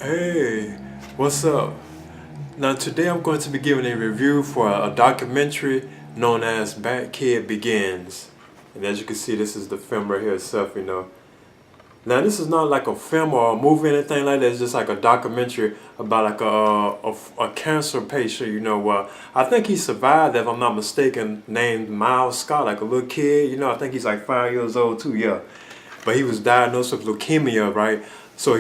Hey, what's up? Now today I'm going to be giving a review for a documentary known as Batkid Begins. And as you can see, this is the film right here itself. Now this is not like a film or a movie or anything like that. It's just like a documentary about like a cancer patient. I think he survived, if I'm not mistaken, named Miles Scott, like a little kid. I think he's like 5 years old too, yeah. But he was diagnosed with leukemia, right? So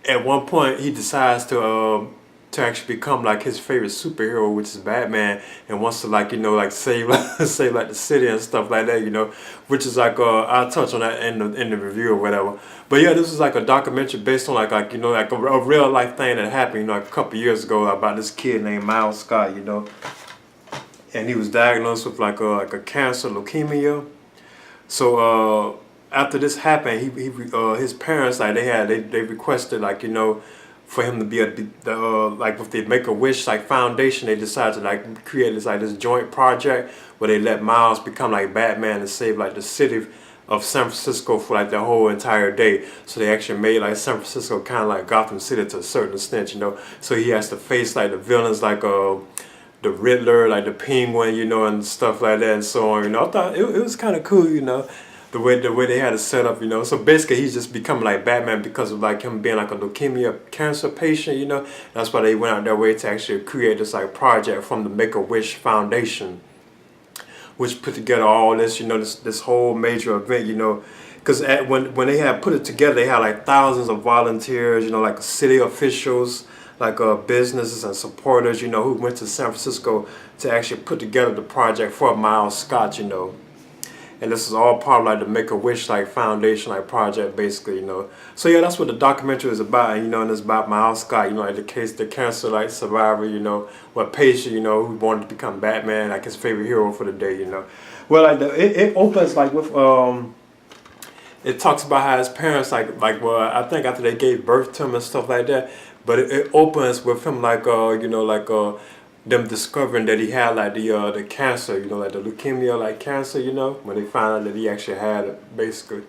at one point, he decides to actually become like his favorite superhero, which is Batman, and wants to like save save like the city and stuff like that. Which is like I'll touch on that in the review or whatever. But yeah, this is like a documentary based on like a real life thing that happened like a couple years ago about this kid named Miles Scott. And he was diagnosed with like a cancer, leukemia. So after this happened, his parents they requested for him to be like with the Make a Wish like foundation. They decided to like create this joint project where they let Miles become like Batman and save like the city of San Francisco for like the whole entire day. So they actually made like San Francisco kind of like Gotham City to a certain extent. So he has to face like the villains like the Riddler, like the Penguin, and stuff like that and so on. I thought it was kind of cool. The way they had it set up. So basically he's just becoming like Batman because of like him being like a leukemia cancer patient. That's why they went out their way to actually create this like project from the Make-A-Wish Foundation, which put together all this whole major event. Because when they had put it together, they had like thousands of volunteers, like city officials, like businesses and supporters, who went to San Francisco to actually put together the project for Miles Scott. And this is all part of like the Make-A-Wish like foundation like project basically. So yeah, that's what the documentary is about, and it's about Miles Scott, like the cancer like survivor, what patient, who wanted to become Batman, like his favorite hero for the day. Well, like it opens like with it talks about how his parents well, I think after they gave birth to him and stuff like that, but it opens with him them discovering that he had like the cancer, like the leukemia like cancer, when they found out that he actually had it basically.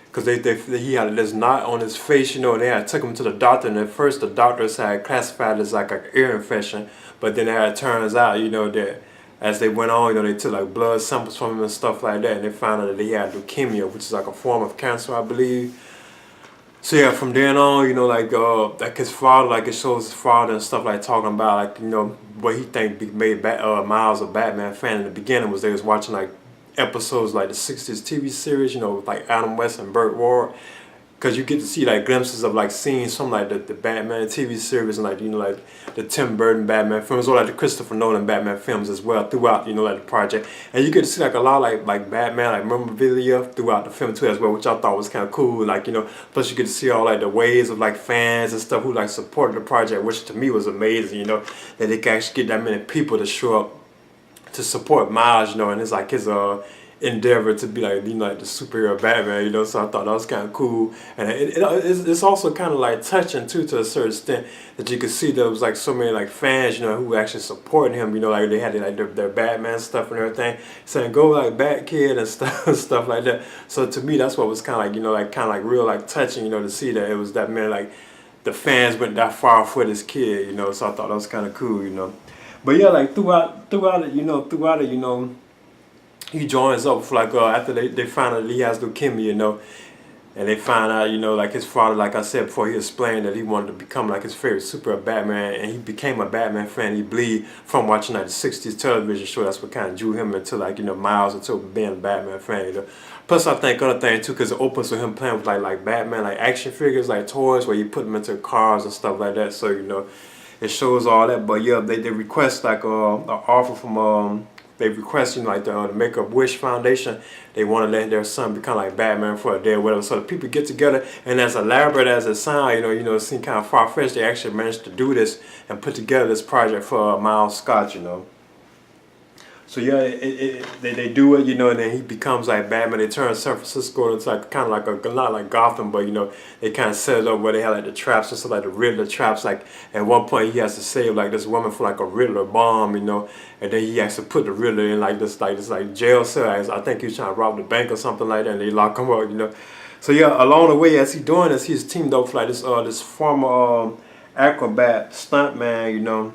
Because he had this knot on his face, and they had took him to the doctor, and at first the doctors had classified it as like an ear infection, but then it turns out, that as they went on, they took like blood samples from him and stuff like that, and they found out that he had leukemia, which is like a form of cancer, I believe. So yeah, from then on, like his father, like it shows his father and stuff like talking about what he made Miles a Batman fan in the beginning was they was watching like episodes like the '60s TV series, with like Adam West and Burt Ward, because you get to see like glimpses of like scenes from like the Batman TV series and like the Tim Burton Batman films or like the Christopher Nolan Batman films as well throughout like the project, and you get to see like a lot of like Batman like memorabilia throughout the film too as well, which I thought was kind of cool. Plus you get to see all like the waves of like fans and stuff who like supported the project, which to me was amazing. That they can actually get that many people to show up to support Miles, and it's like his endeavor to be like the superhero Batman, so I thought that was kind of cool, and it's also kind of like touching too to a certain extent that you could see there was like so many like fans, who actually supporting him, like they had like their Batman stuff and everything, saying go like Batkid and stuff like that. So to me that's what was kind of like real like touching, to see that it was that many like the fans went that far for this kid, so I thought that was kind of cool. But yeah, like throughout it, he joins up for after they find out that he has leukemia, and they find out, like his father, like I said before, he explained that he wanted to become like his favorite super Batman, and he became a Batman fan. He believed from watching like the '60s television show. That's what kind of drew him into Miles into being a Batman fan. Plus, I think other thing too, because it opens with him playing with like Batman like action figures, like toys, where you put them into cars and stuff like that. So it shows all that. But yeah, they request like an offer from they request like the Make-A-Wish Foundation. They want to let their son become like Batman for a day or whatever. So the people get together, and as elaborate as it sounds, it seems kind of far-fetched. They actually managed to do this and put together this project for Miles Scott. So yeah, they do it, and then he becomes like Batman. They turn San Francisco into like kind of like not like Gotham, but they kind of set it up where they have like the traps and stuff like the Riddler traps. Like at one point he has to save like this woman from like a Riddler bomb, and then he has to put the Riddler in like this jail cell. I think he was trying to rob the bank or something like that, and they lock him up. So yeah, along the way as he's doing this, he's teamed up with like this former acrobat stuntman, you know.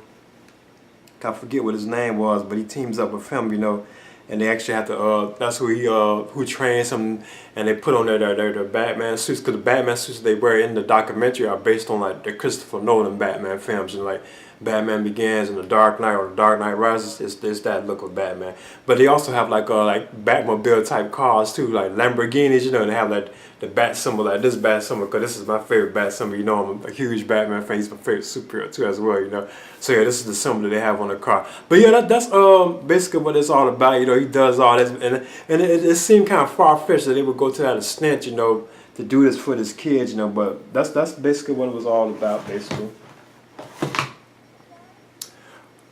I forget what his name was, but he teams up with him, you know, and they actually have to. That's who trains him, and they put on their Batman suits, because the Batman suits they wear in the documentary are based on like the Christopher Nolan Batman films, and like Batman Begins and The Dark Knight or The Dark Knight Rises. It's that look of Batman, but they also have like Batmobile type cars too, like Lamborghinis, you know. And they have like the bat symbol, like this bat symbol, because this is my favorite bat symbol. You know, I'm a huge Batman fan. He's my favorite superhero too, as well. You know, so yeah, this is the symbol that they have on the car. But yeah, that's basically what it's all about. You know, he does all this, and it seemed kind of far fetched that they would go to that extent, you know, to do this for his kids. You know, but that's basically what it was all about, basically.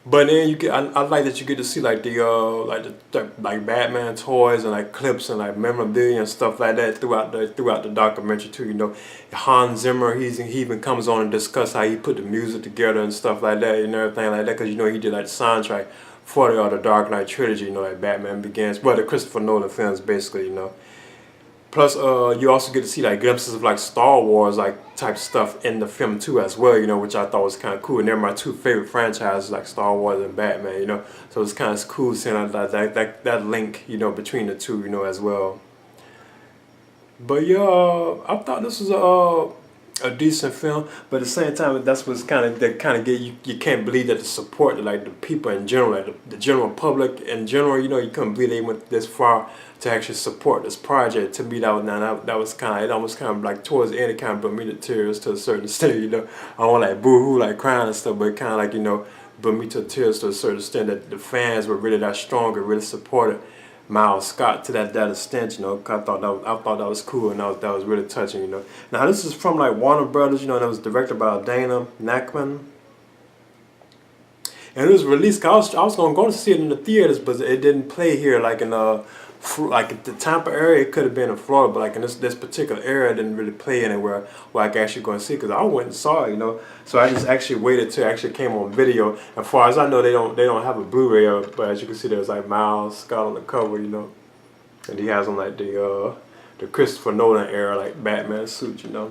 But then you get, I like that you get to see like like Batman toys and like clips and like memorabilia and stuff like that throughout the documentary too. You know, Hans Zimmer, he even comes on and discuss how he put the music together and stuff like that and everything like that, because you know he did like the soundtrack for the Dark Knight trilogy. You know, like Batman Begins, well, the Christopher Nolan films, basically. You know. Plus, you also get to see like glimpses of like Star Wars like type stuff in the film too as well, you know, which I thought was kind of cool. And they're my two favorite franchises, like Star Wars and Batman, you know. So it's kind of cool seeing that link, you know, between the two, you know, as well. But yeah, I thought this was a decent film, but at the same time, that's what's kind of get you. You can't believe that the support, like the people in general, like the general public in general, you know, you couldn't believe they went this far to actually support this project. To me, that was kind of, it almost kind of like towards the end, it kind of brought me to tears to a certain extent. You know, I don't like boo-hoo, like crying and stuff, but it kind of like, you know, brought me to tears to a certain extent that the fans were really that strong and really supported Miles Scott to that extent, you know. I thought that was cool, and that was really touching, you know. Now this is from like Warner Brothers, you know, and it was directed by Dana Nachman, and it was released. I was gonna go to see it in the theaters, but it didn't play here, like in like the Tampa area. It could have been in Florida, but like in this particular area, it didn't really play anywhere where I could actually go and see it, because I went and saw it, you know. So I just actually waited till it actually came on video. As far as I know, they don't have a Blu-ray of it, but as you can see, there's like Miles Scott on the cover, you know, and he has on like the Christopher Nolan era like Batman suit, you know.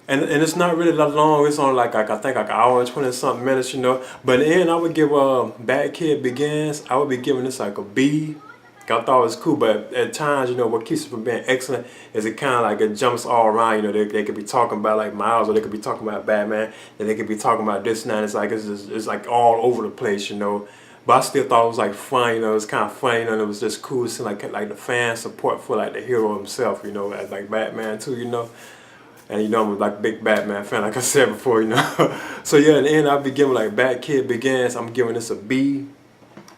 And it's not really that long. It's only like I think like an hour and 20 something minutes, you know. But in the end, I would give Batkid Begins, I would be giving this like a B. I thought it was cool, but at times, you know, what keeps it from being excellent is it kind of like it jumps all around. You know, they could be talking about like Miles, or they could be talking about Batman, and they could be talking about this and that. It's like it's like all over the place, you know. But I still thought it was like fun, you know. It was kind of funny, you know, and it was just cool seeing like the fan support for like the hero himself, you know, as like Batman too, you know. And you know, I'm like a big Batman fan, like I said before, you know. So yeah, in the end, I'll be giving like Batkid Begins, I'm giving this a B.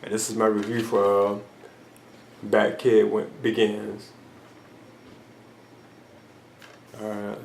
And this is my review for Batkid Begins. Alright.